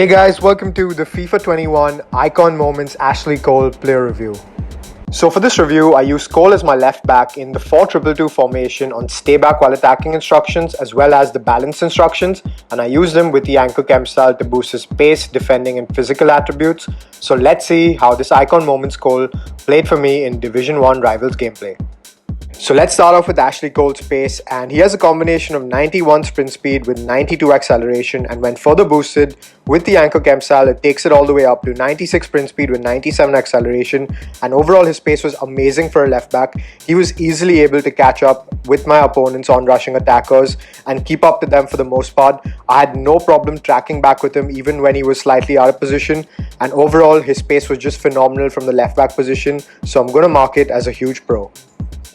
Hey guys, welcome to the FIFA 21 Icon Moments Ashley Cole player review. So for this review, I use Cole as my left back in the 4-2-2 formation on stay back while attacking instructions as well as the balance instructions, and I use them with the anchor chem style to boost his pace, defending and physical attributes. So let's see how this Icon Moments Cole played for me in Division 1 Rivals gameplay. So let's start off with Ashley Cole's pace, and he has a combination of 91 sprint speed with 92 acceleration, and when further boosted with the anchor chem style, it takes it all the way up to 96 sprint speed with 97 acceleration, and overall his pace was amazing for a left back. He was easily able to catch up with my opponents on rushing attackers and keep up to them for the most part. I had no problem tracking back with him even when he was slightly out of position, and overall his pace was just phenomenal from the left back position, so I'm going to mark it as a huge pro.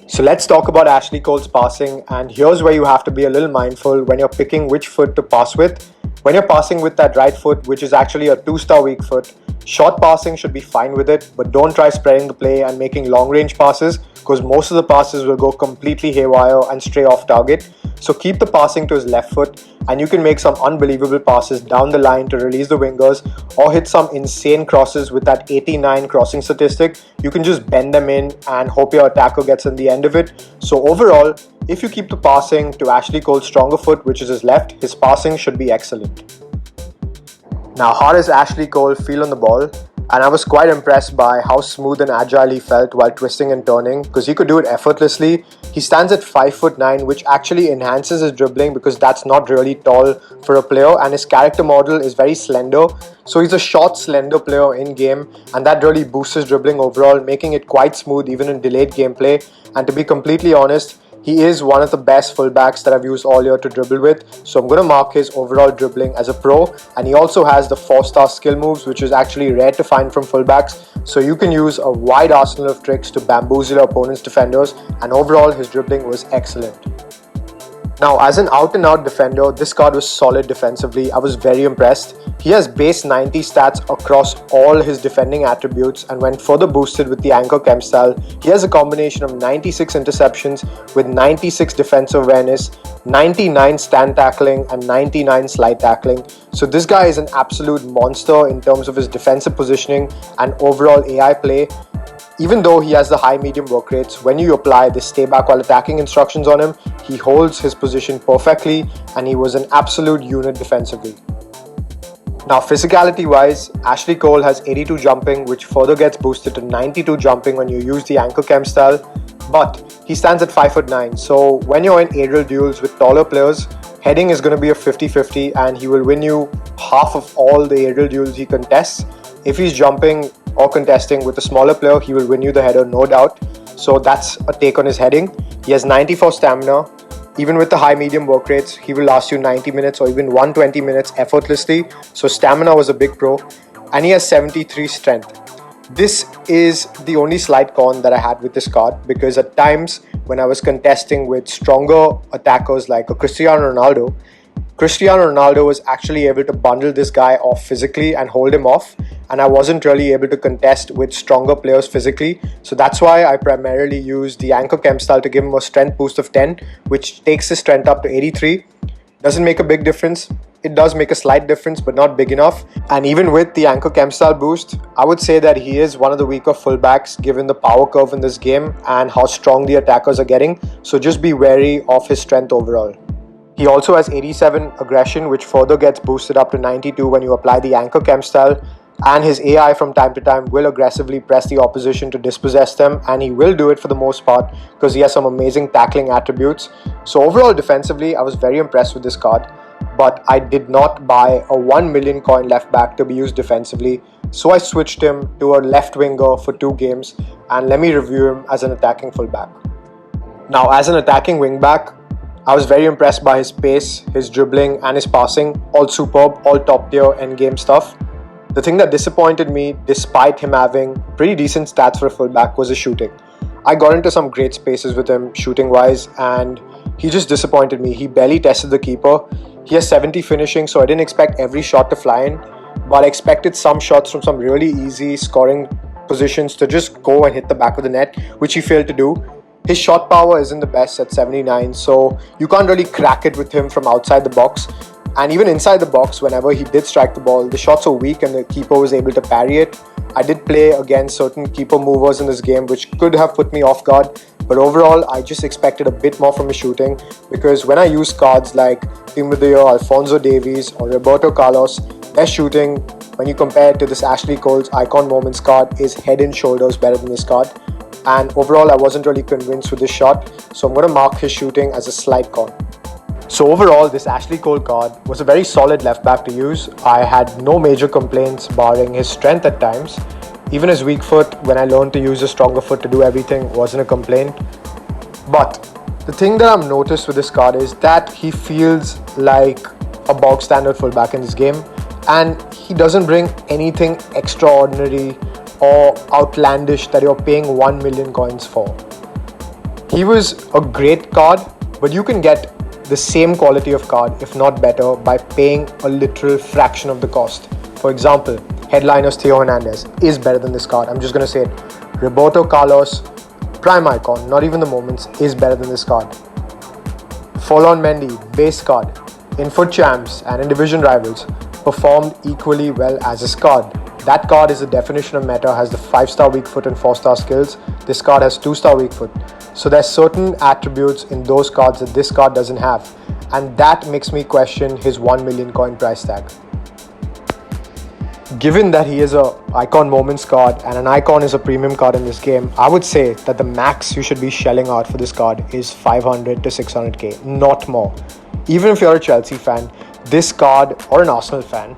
So let's talk about Ashley Cole's passing, and here's where you have to be a little mindful when you're picking which foot to pass with. When you're passing with that right foot, which is actually a 2-star weak foot, short passing should be fine with it, but don't try spreading the play and making long range passes because most of the passes will go completely haywire and stray off target. So keep the passing to his left foot, and you can make some unbelievable passes down the line to release the wingers or hit some insane crosses with that 89 crossing statistic. You can just bend them in and hope your attacker gets in the end of it. So overall, if you keep the passing to Ashley Cole's stronger foot, which is his left, his passing should be excellent. Now, how does Ashley Cole feel on the ball? And I was quite impressed by how smooth and agile he felt while twisting and turning, because he could do it effortlessly. He stands at 5'9", which actually enhances his dribbling because that's not really tall for a player, and his character model is very slender. So he's a short, slender player in game, and that really boosts his dribbling overall, making it quite smooth even in delayed gameplay. And to be completely honest, he is one of the best fullbacks that I've used all year to dribble with, so I'm going to mark his overall dribbling as a pro. And he also has the 4-star skill moves, which is actually rare to find from fullbacks, so you can use a wide arsenal of tricks to bamboozle your opponent's defenders, and overall his dribbling was excellent. Now, as an out-and-out defender, this card was solid defensively. I was very impressed. He has base 90 stats across all his defending attributes, and when further boosted with the anchor chem style, he has a combination of 96 interceptions with 96 defensive awareness, 99 stand tackling and 99 slide tackling. So this guy is an absolute monster in terms of his defensive positioning and overall AI play. Even though he has the high medium work rates, when you apply the stay back while attacking instructions on him, he holds his position perfectly, and he was an absolute unit defensively. Now, physicality wise, Ashley Cole has 82 jumping, which further gets boosted to 92 jumping when you use the anchor chem style, but he stands at 5'9", so when you're in aerial duels with taller players, heading is going to be a 50-50, and he will win you half of all the aerial duels he contests. If he's jumping or contesting with a smaller player, he will win you the header, no doubt. So that's a take on his heading. He has 94 stamina. Even with the high medium work rates, he will last you 90 minutes or even 120 minutes effortlessly. So stamina was a big pro. And he has 73 strength. This is the only slight con that I had with this card, because at times when I was contesting with stronger attackers like a Cristiano Ronaldo was actually able to bundle this guy off physically and hold him off, and I wasn't really able to contest with stronger players physically. So that's why I primarily use the anchor chem style to give him a strength boost of 10, which takes his strength up to 83. Doesn't make a big difference. It does make a slight difference, but not big enough. And even with the anchor chem style boost, I would say that he is one of the weaker fullbacks given the power curve in this game and how strong the attackers are getting. So just be wary of his strength overall. He also has 87 aggression, which further gets boosted up to 92 when you apply the anchor chem style, and his AI from time to time will aggressively press the opposition to dispossess them, and he will do it for the most part because he has some amazing tackling attributes. So overall defensively, I was very impressed with this card, but I did not buy a 1 million coin left back to be used defensively, so I switched him to a left winger for 2 games, and let me review him as an attacking fullback. Now, as an attacking wingback, I was very impressed by his pace, his dribbling and his passing, all superb, all top tier endgame stuff. The thing that disappointed me, despite him having pretty decent stats for a fullback, was his shooting. I got into some great spaces with him shooting wise, and he just disappointed me. He barely tested the keeper. He has 70 finishing, so I didn't expect every shot to fly in, but I expected some shots from some really easy scoring positions to just go and hit the back of the net, which he failed to do. His shot power isn't the best at 79, so you can't really crack it with him from outside the box. And even inside the box, whenever he did strike the ball, the shots were weak and the keeper was able to parry it. I did play against certain keeper movers in this game which could have put me off guard, but overall I just expected a bit more from his shooting, because when I use cards like Team of the Year, Alphonso Davies or Roberto Carlos, their shooting, when you compare it to this Ashley Cole's Icon Moments card, is head and shoulders better than this card. And overall I wasn't really convinced with this shot, so I'm going to mark his shooting as a slight con. So overall, this Ashley Cole card was a very solid left back to use. I had no major complaints barring his strength at times. Even his weak foot, when I learned to use a stronger foot to do everything, wasn't a complaint. But the thing that I've noticed with this card is that he feels like a bog standard fullback in this game, and he doesn't bring anything extraordinary or outlandish that you're paying 1 million coins for. He was a great card, but you can get the same quality of card, if not better, by paying a literal fraction of the cost. For example, Headliners Theo Hernandez is better than this card. I'm just going to say it. Roberto Carlos, Prime Icon, not even the moments, is better than this card. Folon Mendy, base card, in FUT Champs and in Division Rivals, performed equally well as this card. That card is the definition of meta, has the 5-star weak foot and 4-star skills. This card has 2-star weak foot. So there's certain attributes in those cards that this card doesn't have, and that makes me question his 1 million coin price tag. Given that he is a Icon Moments card and an Icon is a premium card in this game, I would say that the max you should be shelling out for this card is 500 to 600k, not more. Even if you're a Chelsea fan, this card, or an Arsenal fan,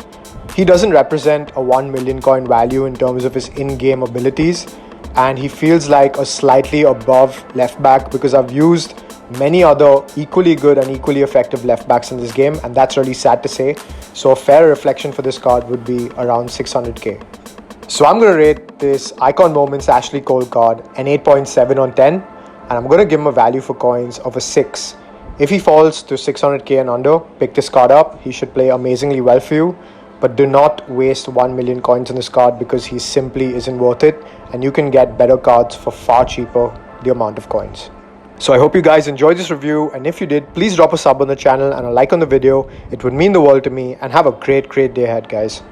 he doesn't represent a 1 million coin value in terms of his in-game abilities, and he feels like a slightly above left back, because I've used many other equally good and equally effective left backs in this game, and that's really sad to say. So a fair reflection for this card would be around 600k. So I'm going to rate this Icon Moments Ashley Cole card an 8.7 on 10, and I'm going to give him a value for coins of a 6. If he falls to 600k and under, pick this card up. He should play amazingly well for you. But do not waste 1 million coins on this card, because he simply isn't worth it, and you can get better cards for far cheaper the amount of coins. So I hope you guys enjoyed this review, and if you did, please drop a sub on the channel and a like on the video. It would mean the world to me, and have a great day ahead, guys.